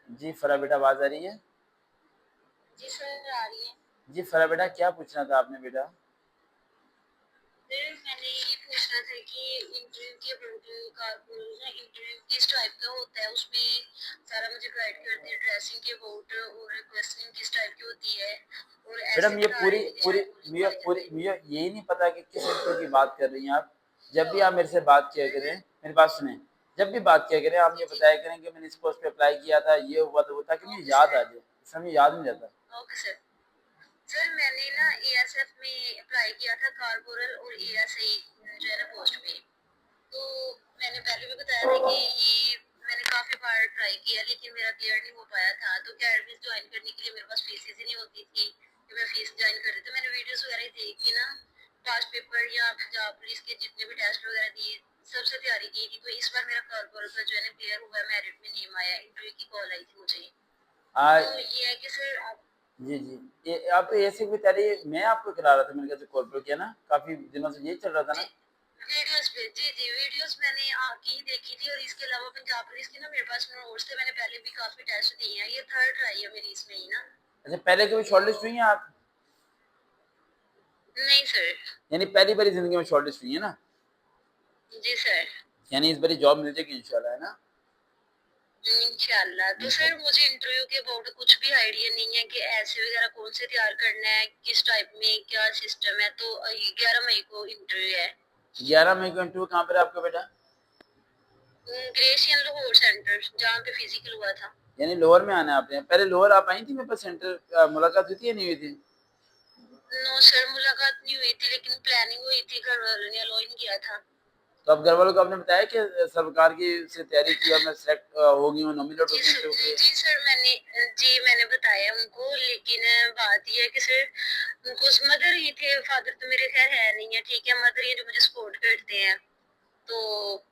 जी फरा बेटा, आवाज आ रही है? जी सर, आ रही है। जी फरा बेटा, क्या पूछना था आपने बेटा? सर मैंने ये पूछना था कि इंटरव्यू के इंटरव्यू किस टाइप का होता है, उसमें सारा मुझे गाइड कर दिया, ड्रेसिंग के अबाउट और क्वेश्चनिंग किस टाइप की होती है और बेटा ऐसे मुझे बता पूरी रहे थे कि पूरी शायद पुलिस को आ जाते हैं। मुझे यही नहीं पता कि किस इंटरव्यू की बात कर रही हैं आप। जब भी आप मेरे से बात किया करें, मेरी बात सुने। जब भी बात किया करें, आप जी ये जी। बताया करें कि मैंने इस पोस्ट पे अप्लाई किया था, ये हुआ तो वो, ताकि मुझे ओके याद सर। आ जाए। समय याद नहीं रहता। Okay sir. सर मैंने ना एएसएफ में अप्लाई किया था, कारपोरल और एएसआई जो है ना पोस्ट पे। तो मैंने पहले भी बताया था कि ये मैंने काफी बार ट्राई किया लेकिन मेरा क्लियर नहीं हो पाया था। तो अकेडमी ज्वाइन करने के लिए मेरे पास फीसेस ही नहीं होती थी कि मैं फीस ज्वाइन कर रही। तो मैंने वीडियोस वगैरह देख के ना पास पेपर या पंजाब पुलिस के जितने भी टेस्ट वगैरह दिए, सबसे तैयारी की थी। तो इस बार मेरा कॉर्पोरल का जो है ना क्लियर हुआ, मेरिट में नेम आया, इंटरव्यू की कॉल आई थी मुझे। आज तो ये है कि सर आप जी जी, ये आप ऐसे भी तैयारी मैं आपको करा रहा था, मेरे ख्याल से कॉल पर किया ना, काफी दिनों से यही चल रहा था जी ना। वीडियोस पे, जी जी वीडियोस मैंने आपकी ही देखी थी। और इसके अलावा पंजाब पुलिस की ना मेरे पास नोट्स थे, मैंने पहले भी काफी टेस्ट दिए हैं, ये थर्ड ट्राई है मेरी इसमें ही ना। अच्छा, पहले कभी तो शॉर्टलिस्ट हुई हैं आप? नहीं सर। यानी पहली बारी जिंदगी में शॉर्टलिस्ट हुई है ना? जी सर। यानी इस बारी जॉब मिल जाएगी इंशाल्लाह, है ना? इंशाल्लाह। तो सर इंशाल्लाह। मुझे इंटरव्यू के अबाउट कुछ भी आइडिया नहीं है कि ऐसे वगैरह कौन से तैयार करना है, किस टाइप में क्या सिस्टम है। तो 11 मई को इंटरव्यू है। 11 मई को इंटरव्यू कहाँ पर है आपका बेटा? ग्रेशियन लाहौर सेंटर जहाँ पे फिजिकल हुआ था। यानी लोअर में आना है आपने। पहले लोअर आप आई थी मेरे पास, सेंटर मुलाकात हुई थी या नहीं हुई थी? नो सर, मुलाकात नहीं हुई थी लेकिन प्लानिंग हुई थी, घर वालों ने अलाउ नहीं किया था। तो अब घर वालों को आपने बताया कि सरकार की से तैयारी की और मैं सिलेक्ट हो गई हूँ, नॉमिनेट हो जी गई सर, इंटरव्यू के लिए? जी सर मैंने बताया उनको। लेकिन बात यह है कि सर उनको मदर ही थे, फादर तो मेरे खैर है नहीं है, ठीक है। मदर ही जो मुझे सपोर्ट करते हैं। तो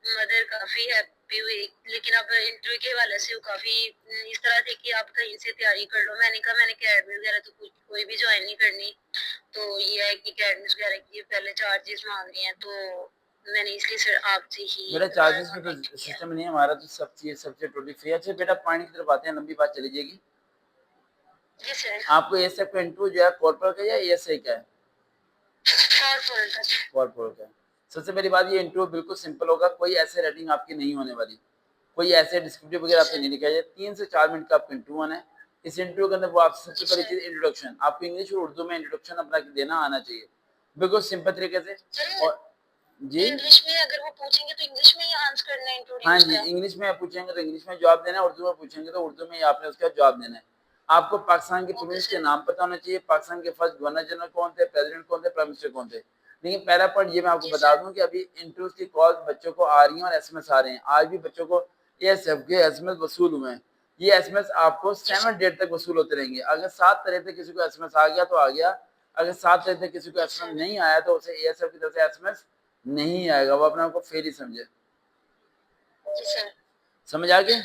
मदर काफी हैप्पी हुई। लेकिन अब इंटरव्यू के हवाले से वो काफी इस तरह थे कि आप कहीं से तैयारी कर लो। मैंने कहा मैंने अकेडमी वगैरह तो कुछ कोई भी ज्वाइन नहीं करनी। तो ये है कि अकेडमी वगैरह की पहले चार्जेस मांग रही हैं, तो मैंने इसलिए सर आपसे ही बेटा दोबारा चार्जेस में तो कांटेक्ट किया। सिस्टम नहीं है हमारा, तो सब चीज सबसे टोटली फ्री है। अच्छा बेटा, पॉइंट की तरफ आते हैं, लंबी बात चली जाएगी। जी सर। आपको एएसएफ का इंटरव्यू जो है कॉर्पोरल का या एएसआई का है? कॉर्पोरल का सर। कॉर्पोरल का है। सबसे पहली बात, ये इंटरव्यू बिल्कुल सिंपल होगा, कोई ऐसे रेटिंग आपकी नहीं होने वाली, कोई ऐसे डिस्क्रिप्टिव जी वगैरह आपसे सर। नहीं लिखा है। 3 से 4 मिनट का आपका इंटरव्यू होना है। इस इंटरव्यू के अंदर वो आपसे सबसे जी पहली सर। चीज इंट्रोडक्शन, आपको इंग्लिश और उर्दू में इंट्रोडक्शन अपना देना आना चाहिए, बिल्कुल सिंपल तरीके से। सर और जी इंग्लिश में अगर वो पूछेंगे तो इंग्लिश में ही आंसर करना है हाँ इंट्रोड्यूस जी, का। इंग्लिश में पूछेंगे तो इंग्लिश में जवाब देना है, उर्दू में पूछेंगे तो उर्दू में ही आपने उसका जवाब देना है। आपको पाकिस्तान के ओके प्रीमियर्स के सर। नाम पता होना चाहिए, पाकिस्तान के फर्स्ट गवर्नर जनरल कौन थे, प्रेसिडेंट कौन थे, प्राइम मिनिस्टर कौन थे। लेकिन पहला पॉइंट ये मैं आपको जी बता सर। दूं कि अभी इंटरव्यूज की कॉल बच्चों को आ रही हैं और एसएमएस आ रहे हैं। आज भी बच्चों को एएसएफ के एसएमएस वसूल हुए हैं। ये एसएमएस आपको जी सर। 7 डेट तक वसूल होते रहेंगे। अगर 7 तारीख तक किसी को एसएमएस आ गया तो आ गया, अगर 7 तारीख तक किसी को जी एसएमएस सर। नहीं आया तो उसे एएसएफ की तरफ से एसएमएस नहीं आएगा, वो अपने आप को फेल ही समझे। जी सर। समझ आ गया?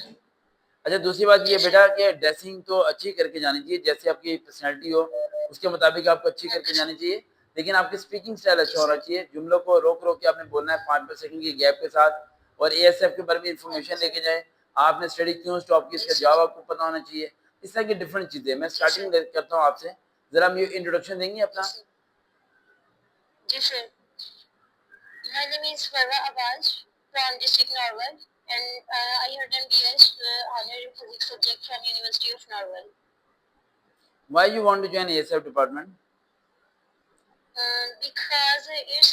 अच्छा, दूसरी बात ये जी सर। बेटा कि ड्रेसिंग तो अच्छी करके जानी चाहिए, जैसे आपकी पर्सनैलिटी हो उसके मुताबिक आपको अच्छी करके ओके सर। जानी चाहिए। लेकिन आपकी स्पीकिंग स्टाइल जी अच्छा होना सर। चाहिए, जुमलों को रोक रोक के आपने बोलना है 5-5 सेकंड की गैप के साथ। और एएसएफ के बारे में ओके इंफॉर्मेशन सर। लेके जाए, आपने स्टडी क्यों स्टॉप की, जी इसका सर। जवाब आपको पता होना चाहिए। इस तरह की डिफरेंट चीजें मैं जी सर। स्टार्टिंग करता हूँ आपसे। जरा मुझे इंट्रोडक्शन देंगे जी अपना? सर। जी sir. My name is Farwa Abbas from district Narwal, and I had done BS honor in physics subject from University of Narwal. Why you want to join ESF department? Because it's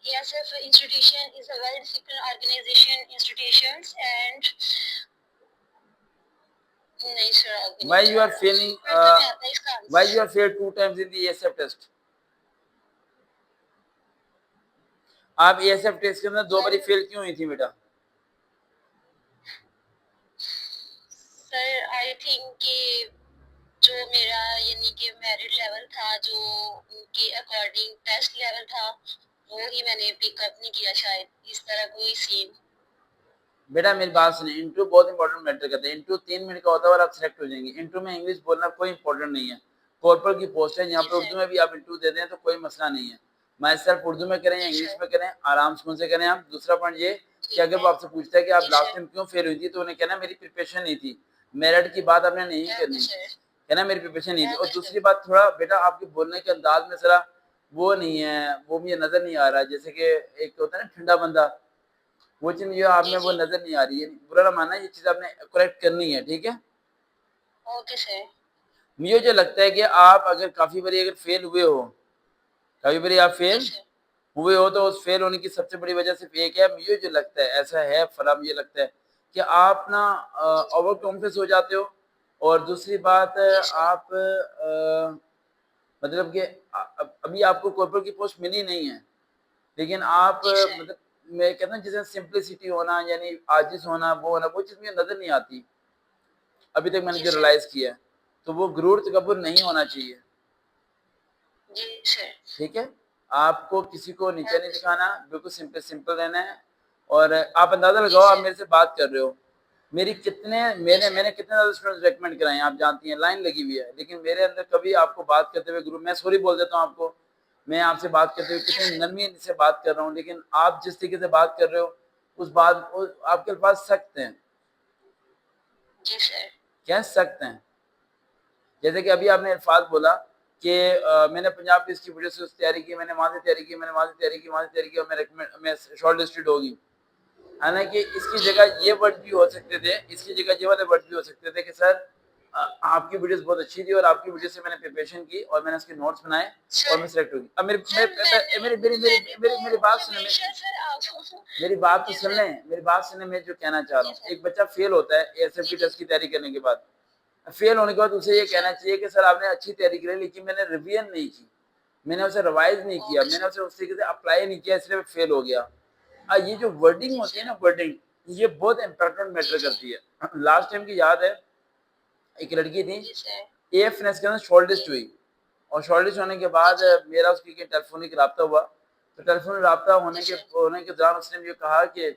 ESF institution is a well disciplined organization institutions and नहीं sir आगे नहीं why you जा आर रहा। Failing Urdu में आता है इसका why you answer. Are failed 2 times in the ESF test? आप एएसएफ टेस्ट के अंदर 2 बारी सर फेल क्यों हुई थी बेटा? सर आई थिंक कि जो मेरा यानी कि मेरिट लेवल था, जो उनके अकॉर्डिंग टेस्ट लेवल था, वो ही मैंने पिकअप नहीं किया शायद, इस तरह कोई सीन। बेटा मेरी बात सुनिए, इंटरव्यू बहुत इंपॉर्टेंट मैटर करता है। इंटरव्यू 3 मिनट का होता है और आप सिलेक्ट हो जाएंगे। इंटरव्यू में इंग्लिश बोलना कोई इंपॉर्टेंट नहीं है। कॉर्पोरल की पोस्ट है, यहाँ जी पे सर। उर्दू में भी आप इंटरव्यू दे दें तो कोई मसला नहीं है। मैं सिर्फ उर्दू में करें या जी इंग्लिश सर। में करें, आराम सुकून से करें आप। दूसरा पॉइंट ये कि ठीक अगर वो है। आपसे पूछता है कि आप जी लास्ट सर। टाइम क्यों फेल हुई थी, तो उन्हें कहना मेरी प्रिपरेशन नहीं थी। मेरिट की बात आपने नहीं करनी है ना, मेरी प्रिपरेशन नहीं थी। और दूसरी बात, थोड़ा बेटा आपके बोलने के अंदाज में जरा वो नहीं है, वो मुझे नजर नहीं आ रहा है, जैसे कि एक होता है ना ठंडा बंदा, वो चीज मुझे आप में वो नजर नहीं आ रही है। बुरा ना मानना, ये चीज आपने करेक्ट करनी है, ठीक है। Okay sir. मुझे जो लगता है कि आप अगर काफी बारी अगर फेल हुए हो, कभी बारी आप जी फेल सर। हुए हो, तो उस फेल होने की सबसे बड़ी वजह सिर्फ एक है। मुझे जो लगता है ऐसा है फला, मुझे लगता है कि आप ना ओवर कॉन्फिडेंस हो जाते हो। और दूसरी बात, जी सर। आप मतलब कि अभी आपको कॉर्पोरेट की पोस्ट मिली नहीं है, लेकिन आप जी सर। मतलब मैं कहता हूँ जैसे सिंप्लिसिटी होना, यानी आजिज होना, वो होना, वो चीज़ मुझे नज़र नहीं आती अभी तक, मैंने जी जो सर। रियलाइज़ किया है। तो वो गुरूर तकब्बुर नहीं होना चाहिए, जी सर। ठीक है? आपको किसी को नीचा नहीं ओके सर। दिखाना, बिल्कुल सिंपल सिंपल रहना है। और आप अंदाज़ा जी लगाओ, आप सर। मेरे से बात कर रहे हो, मेरी कितने जी मैंने सर। मैंने कितने ज़्यादा स्टूडेंट्स रिकमेंड कराए हैं, आप जानती हैं, लाइन लगी हुई है। लेकिन मेरे अंदर कभी आपको बात करते हुए गुरु, मैं सॉरी बोल देता हूँ आपको, मैं आपसे बात करते हुए जी कितनी सर। नरमी से बात कर रहा हूँ, लेकिन आप जिस तरीके से बात कर रहे हो, उस बात आपके अल्फाज़ सख्त हैं, जी सर। कह सकते हैं। जैसे कि अभी आपने अल्फाज बोला कि मैंने पंजाब पुलिस की वजह से तैयारी की, मैंने वहां से तैयारी की, मैंने वहां से तैयारी की, वहां से तैयारी की, और मैं शॉर्ट लिस्टेड होगी। हालांकि इसकी जी। जगह ये वर्ड भी हो सकते थे, इसकी जगह ये वाले वर्ड भी हो सकते थे कि सर आपकी वीडियोस बहुत अच्छी थी, और आपकी वीडियो से मैंने प्रिपरेशन की, और मैंने उसके नोट्स बनाए, और सर मैं सिलेक्ट होगी। अब सर मैंने मेरी तो मेरी मेरी बात सुने, हमेशा सर आपको मेरी बात तो जी सुन सर। लें, मेरी बात सुने, मैं जो कहना चाह रहा जी हूँ, सर। एक बच्चा फेल होता है एएसएफ जी की जी। टेस्ट की तैयारी करने के बाद, फेल होने के बाद उसे जी ये कहना सर। चाहिए कि सर आपने अच्छी तैयारी की, लेकिन मैंने रिवीजन नहीं की, मैंने उसे रिवाइज नहीं किया, ओके मैंने सर। उसे उस तरीके से अप्लाई नहीं किया, इसलिए मैं फेल हो गया। ये जो वर्डिंग जी होती है सर। ना, वर्डिंग, ये बहुत इंपॉर्टेंट जी मैटर जी। करती है। लास्ट टाइम की याद है, एक लड़की थी, जी सर। एएफ फिनेंस के अंदर शॉर्ट जी लिस्ट हुई, और शॉर्ट लिस्ट होने के जी बाद जी। मेरा उसकी टेलीफोनिक रब्ता हुआ। तो टेलीफोनिक रब्ता जी सर। होने के दौरान उसने मुझे कहा कि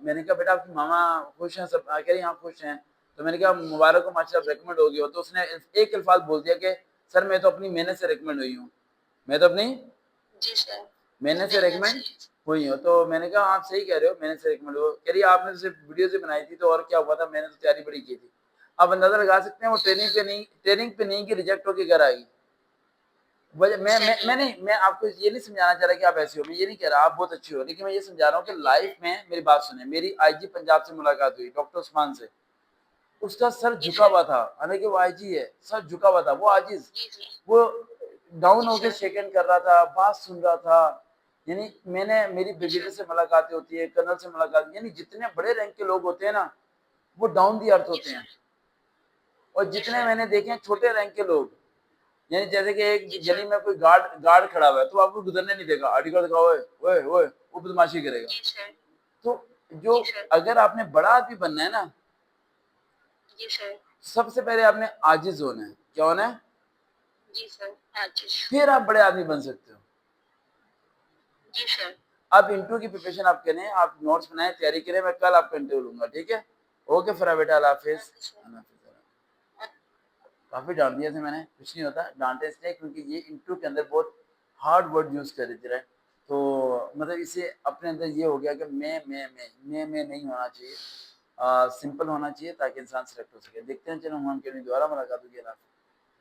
मैंने कहा बेटा आपकी मामा खुश हैं, सब कह रही हाँ खुश हैं। तो मैंने कहा मुबारक हो माशाल्लाह, रिकमेंड हो गई हो। तो उसने एक अल्फाज बोल दिया कि सर मैं तो अपनी मेहनत से रिकमेंड हुई हूँ, मैं तो अपनी जी सर। मेहनत से मेहनत रिकमेंड से। हुई हूँ। तो मैंने कहा आप सही कह रहे हो, मेहनत से रिकमेंड हो। कह रही आपने तो सिर्फ वीडियो से बनाई थी, तो और क्या हुआ था, मैंने तो तैयारी बड़ी की थी। आप अंदाजा लगा सकते हैं, वो ट्रेनिंग पे नहीं कि रिजेक्ट होकर घर आई। वजह सही। मैं आपको ये नहीं समझाना चाह रहा कि आप ऐसे हो, मैं ये नहीं कह रहा आप बहुत अच्छी हो, लेकिन मैं ये समझा रहा हूँ कि जी लाइफ सर। में मेरी बात सुने, मेरी आईजी पंजाब से मुलाकात हुई डॉक्टर उस्मान से, उसका सर जी झुका सर। हुआ था, हालांकि वो आईजी है, सर झुका हुआ था, वो आजिज, जी जी। वो डाउन जी होके सर। शेकन कर रहा था, बात सुन रहा था। यानी मैंने मेरी जी ब्रिगेडियर सर। से मुलाकातें होती है, कर्नल से मुलाकात, यानी जितने बड़े रैंक के लोग होते हैं ना, वो डाउन दी अर्थ जी होते हैं। सर। और जी जितने सर। मैंने देखे हैं छोटे रैंक के लोग, यानी जैसे कि एक जी गली सर। में कोई गार्ड गार्ड खड़ा हुआ है, तो आपको गुजरने नहीं देगा, आर्टिकल दिखाओ, ओए ओए ओए, वो बदमाशी करेगा। जी सर। तो जो, जी सर। अगर आपने बड़ा आदमी बनना है ना, जी सर। सबसे पहले आपने आजिज होना है। क्या होना है? जी सर। हाँ जी। फिर आप बड़े आदमी बन सकते हो। जी सर। आप इंटरव्यू की प्रिपरेशन आप करें, आप नोट्स बनाएं, तैयारी करें, मैं कल आपका इंटरव्यू लूंगा, ठीक है? ओके फिर बेटा, अल्लाह हाफिज। Okay sir. अल्लाह हाफिज। काफी डांट दिया था मैंने, कुछ नहीं होता, डांटे इसलिए क्योंकि ये इंटरव्यू के अंदर बहुत हार्ड वर्ड यूज कर रही थी, राइट? तो मतलब इसे अपने अंदर ये हो गया कि मैं नहीं होना चाहिए, सिंपल होना चाहिए, ताकि इंसान सेलेक्ट हो सके। देखते हैं, चलो हम दोबारा मुलाकात होगी। अल्लाह हाफिज।